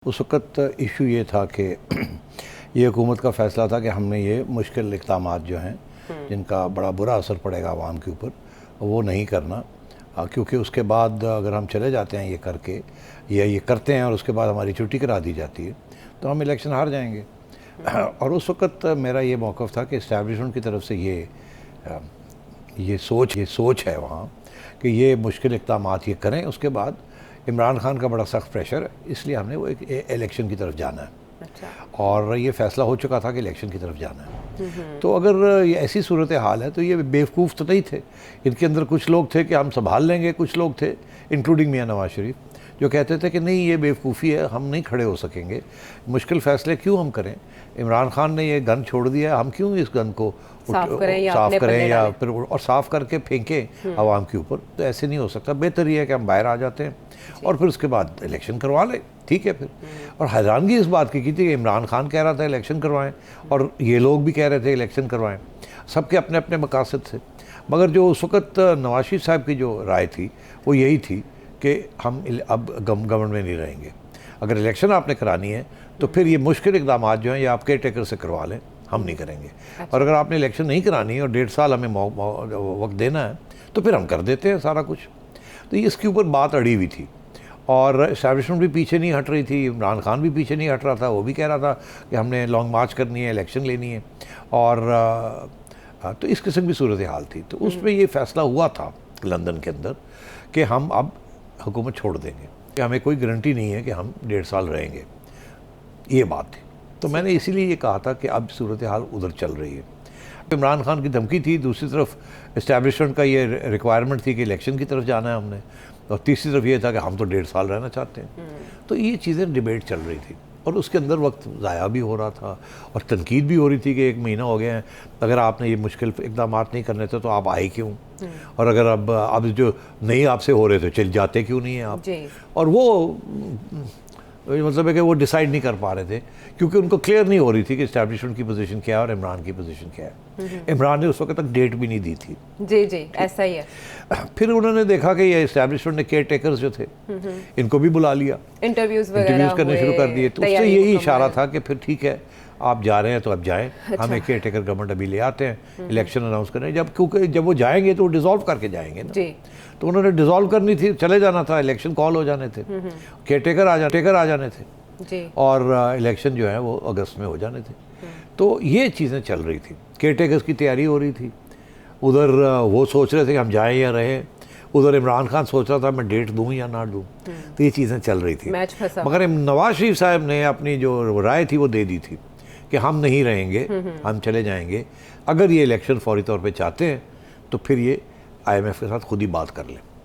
उस वक़्त इशू ये था कि ये हुकूमत का फ़ैसला था कि हमने ये मुश्किल इक़दामात जो हैं जिनका बड़ा बुरा असर पड़ेगा आवाम के ऊपर वो नहीं करना, क्योंकि उसके बाद अगर हम चले जाते हैं ये करके या ये करते हैं और उसके बाद हमारी छुट्टी करा दी जाती है तो हम इलेक्शन हार जाएंगे। और उस वक़्त मेरा ये मौक़िफ़ था कि इस्टेब्लिशमेंट की तरफ से ये सोच है वहाँ कि ये मुश्किल इक़दामात ये करें, उसके बाद इमरान खान का बड़ा सख्त प्रेशर है, इसलिए हमने वो एक इलेक्शन की तरफ जाना है। अच्छा। और ये फ़ैसला हो चुका था कि इलेक्शन की तरफ जाना है। तो अगर ये ऐसी सूरत हाल है तो ये बेवकूफ़ तो नहीं थे, इनके अंदर कुछ लोग थे कि हम संभाल लेंगे, कुछ लोग थे इंक्लूडिंग मियां नवाज शरीफ जो कहते थे कि नहीं ये बेवकूफ़ी है, हम नहीं खड़े हो सकेंगे, मुश्किल फ़ैसले क्यों हम करें, इमरान खान ने ये गन छोड़ दिया, हम क्यों इस गन को साफ़ करें या फिर और साफ़ करके फेंकें आवाम के ऊपर। तो ऐसे नहीं हो सकता, बेहतर ये है कि हम बाहर आ जाते हैं और फिर उसके बाद इलेक्शन करवा लें, ठीक है। फिर और हैरानगी इस बात की थी कि इमरान खान कह रहा था इलेक्शन करवाएं और ये लोग भी कह रहे थे इलेक्शन करवाएं, सबके अपने अपने मकासद थे। मगर जो उस वक़्त नवाज शरीफ साहब की जो राय थी वो यही थी कि हम अब गवर्नमेंट में नहीं रहेंगे, अगर इलेक्शन आपने करानी है तो फिर ये मुश्किल इक़दामात जो हैं ये आप केयर टेकर से करवा लें, हम नहीं करेंगे। अच्छा। और अगर आपने इलेक्शन नहीं करानी है और 1.5 साल हमें वक्त देना है तो फिर हम कर देते हैं सारा कुछ। तो इसके ऊपर बात अड़ी हुई थी और इस्टेब्लिशमेंट भी पीछे नहीं हट रही थी, इमरान खान भी पीछे नहीं हट रहा था, वो भी कह रहा था कि हमने लॉन्ग मार्च करनी है, इलेक्शन लेनी है। और तो इस किस्म की सूरत हाल थी। तो उसमें ये फ़ैसला हुआ था लंदन के अंदर कि हम अब हुकूमत छोड़ देंगे, कि हमें कोई गारंटी नहीं है कि हम 1.5 साल रहेंगे, ये बात थी। तो मैंने इसीलिए ये कहा था कि अब सूरत हाल उधर चल रही है। इमरान खान की धमकी थी, दूसरी तरफ इस्टेब्लिशमेंट का ये रिक्वायरमेंट थी कि इलेक्शन की तरफ जाना है हमने, और तीसरी तरफ ये था कि हम तो 1.5 साल रहना चाहते हैं। तो ये चीज़ें डिबेट चल रही थी और उसके अंदर वक्त ज़ाया भी हो रहा था और तनकीद भी हो रही थी कि 1 महीना हो गया है, अगर आपने ये मुश्किल इक़दामात नहीं करने थे तो आप आए क्यों, और अगर अब जो नहीं आपसे हो रहे थे चल जाते क्यों नहीं हैं आप। और वो मतलब है कि वो डिसाइड नहीं कर पा रहे थे क्योंकि उनको क्लियर नहीं हो रही थी कि इस्टेब्लिशमेंट की पोजीशन क्या है और इमरान की पोजीशन क्या है। इमरान ने उस वक्त तक डेट भी नहीं दी थी। जी ऐसा ही है। फिर उन्होंने देखा कि ये इस्टेब्लिशमेंट ने केयर टेकर्स जो थे इनको भी बुला लिया, इंटरव्यूज़ करने शुरू कर दिए। तो उससे यही इशारा था कि फिर ठीक है आप जा रहे हैं तो अब जाएं। अच्छा। हम एक केयर टेकर गवर्नमेंट अभी ले आते हैं, इलेक्शन अनाउंस करें, क्योंकि जब वो जाएंगे तो डिसॉल्व करके जाएंगे ना। जी। तो उन्होंने डिसॉल्व करनी थी, चले जाना था, इलेक्शन कॉल हो जाने थे, केयर टेकर आ जाने थे जी। और इलेक्शन जो है वो अगस्त में हो जाने थे। तो ये चीज़ें चल रही थी, केयर टेकर्स की तैयारी हो रही थी, उधर वो सोच रहे थे कि हम जाएं या रहें, उधर इमरान खान सोच रहा था मैं डेट दूं या ना दूं। तो ये चीज़ें चल रही थी, मगर नवाज शरीफ साहब ने अपनी जो राय थी वो दे दी थी कि हम नहीं रहेंगे, हम चले जाएंगे, अगर ये इलेक्शन फौरी तौर पे चाहते हैं तो फिर ये IMF के साथ खुद ही बात कर लें।